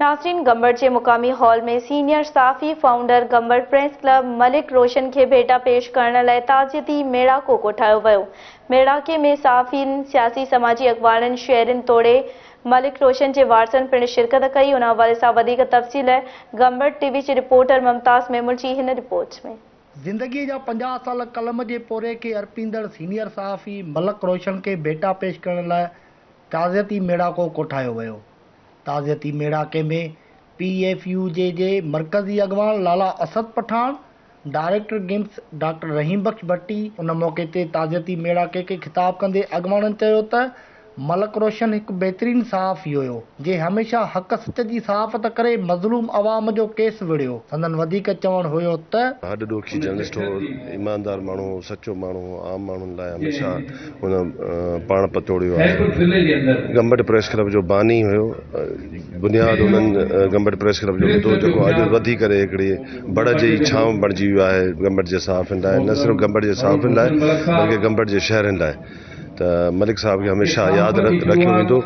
नाज़रीन, गंबड़ जे मुकामी हॉल में सीनियर साफ़ी founder Gambat press club Malik Roshan के भेटा पेश करण लाइ ताज़ियती मेड़ाको कोठायो वियो। मेड़ाके में साफ़ीन, सियासी समाजी अखबारनि, शहरनि तोड़े मलिक रोशन के वारसनि पिण शिरकत कई। उन हवाले सां वधीक तफ़सील गंबड़ टीवी जी रिपोर्टर मुमताज़ मेमुल जी हिन रिपोर्ट में। ज़िंदगी जा 50 साल कलम जे पोरे के अर्पींदड़ सीनियर सहाफ़ी मलिक रोशन के भेटा पेश करण लाइ ताज़ियती मेड़ाको कोठायो वियो। ताज़ियती मेड़ाके में PFU जे मरकज़ी अगवान लाला असद पठान, डायरेक्टर गिम्स डॉक्टर रहीम बख्श भट्टी। उन मौके ते ताज़ियती मेड़ाके के खिताब कंदे अगवाननि चयो त मलिक रोशन एक बेहतरीन सहाफ़ी हुयो जे हमेशा हक़ सच जी सहाफ़त करे मज़लूम अवाम जो केस विढ़ियो। संदन वधीक चवण हुयो त हड ॾोखी जर्नलिस्ट हो, ईमानदार माण्हू, सचो माण्हू, आम माण्हुनि लाइ हमेशा हुन पाण पतोड़ियो आहे। गंबड़ प्रेस क्लब जो बानी हुयो, बुनियाद उन्हनि गंबड़ प्रेस क्लब जो विधो जेको अॼु वधी करे हिकिड़ी बड़ जी छांव बणिजी वियो आहे गंबड़ जे सहाफ़ियुनि लाइ। न सिर्फ़ु गंबड़ जे सहाफ़ियुनि लाइ बल्कि गंबड़ जे शहरनि लाइ। त मलिक साहब खे हमेशा यादि रखियो वेंदो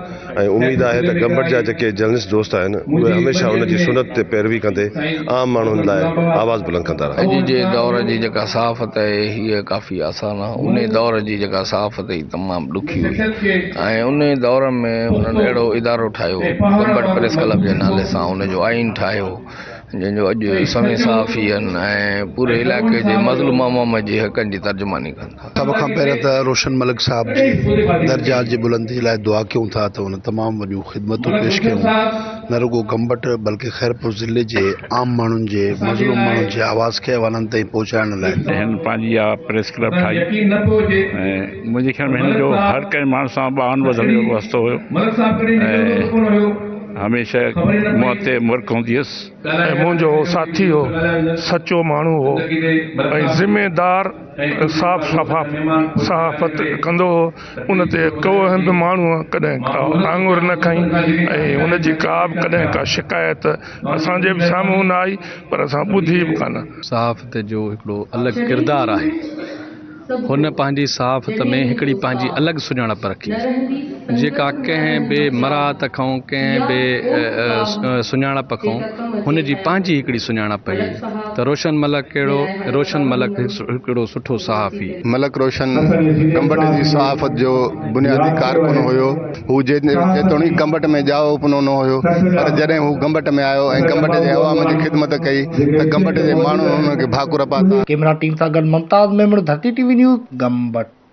ऐं उम्मीद आहे त गंबड़ जा जेके जर्नलिस्ट दोस्त आहिनि उहे हमेशा उनजी सुनत ते पैरवी कंदे आम माण्हुनि लाइ आवाज़ बुलंद कंदा रहनि। अॼु जे दौर जी जेका सहाफ़त आहे हीअ काफ़ी आसान आहे। उन दौर जी जेका सहाफ़त ई तमामु ॾुखी हुई ऐं उन दौर में उन्हनि अहिड़ो इदारो ठाहियो गंबड़ प्रेस क्लब जे नाले सां, उनजो आइन ठाहियो जंहिंजो अॼु सभी सहाफ़ी आहिनि ऐं पूरे इलाइक़े जे मज़लूम अवाम जे हक़नि जी तर्जुमानी कनि था। सभ खां पहिरियों त रोशन मलिक साहब जी दर्जात जी बुलंदी लाइ दुआ कयूं था त हुन तमामु वॾियूं ख़िदमतूं पेश कयूं, न रुगो गंबड़ बल्कि खैरपुर ज़िले जे आम माण्हुनि जे, मज़लूम माण्हुनि जे आवाज़ खे अवाननि ताईं पहुचाइण लाइ हिन पंहिंजी प्रेस क्लब ठाही ऐं मुंहिंजे ख्याल में हिन जो हर कंहिं माण्हू सां बान वधण जो वास्तो हुयो ऐं हमेशा मूं ते मुर्क हूंदी हुअसि ऐं मुंहिंजो साथी हो, सचो माण्हू हो ऐं ज़िम्मेदार साफ़ सहाफ़त कंदो हो। उन ते को बि माण्हू कॾहिं आङुर न खईं ऐं उनजी का बि कॾहिं का शिकायत असांजे बि साम्हूं न आई, पर असां ॿुधी बि कान। सहाफ़त जो हिकिड़ो अलॻि किरदारु आहे। हुन पंहिंजी सहाफ़त में हिकिड़ी पंहिंजी अलॻि सुञाणप रखी जेका कंहिं बि मराहत खां, कंहिं बि सुञाणप खां हुनजी पंहिंजी हिकिड़ी सुञाणप हुई त रोशन मलिक हिकिड़ो सुठो सहाफ़ी। मलिक रोशन गंबड़ जी सहाफ़त जो बुनियादी कारकुन हुयो। हू जेतोणीकि गंबड़ में जाओ अपनो न हुयो, पर जॾहिं हू गंबड़ में आयो ऐं गंबड़ जे अवाम जी ख़िदमत कई त गंबड़ जे माण्हू हुनखे भाकुर पाता। कैमरा टीम सां गॾु मुमताज़ मेमुल, धरती TV न्यूज़, गंबड़।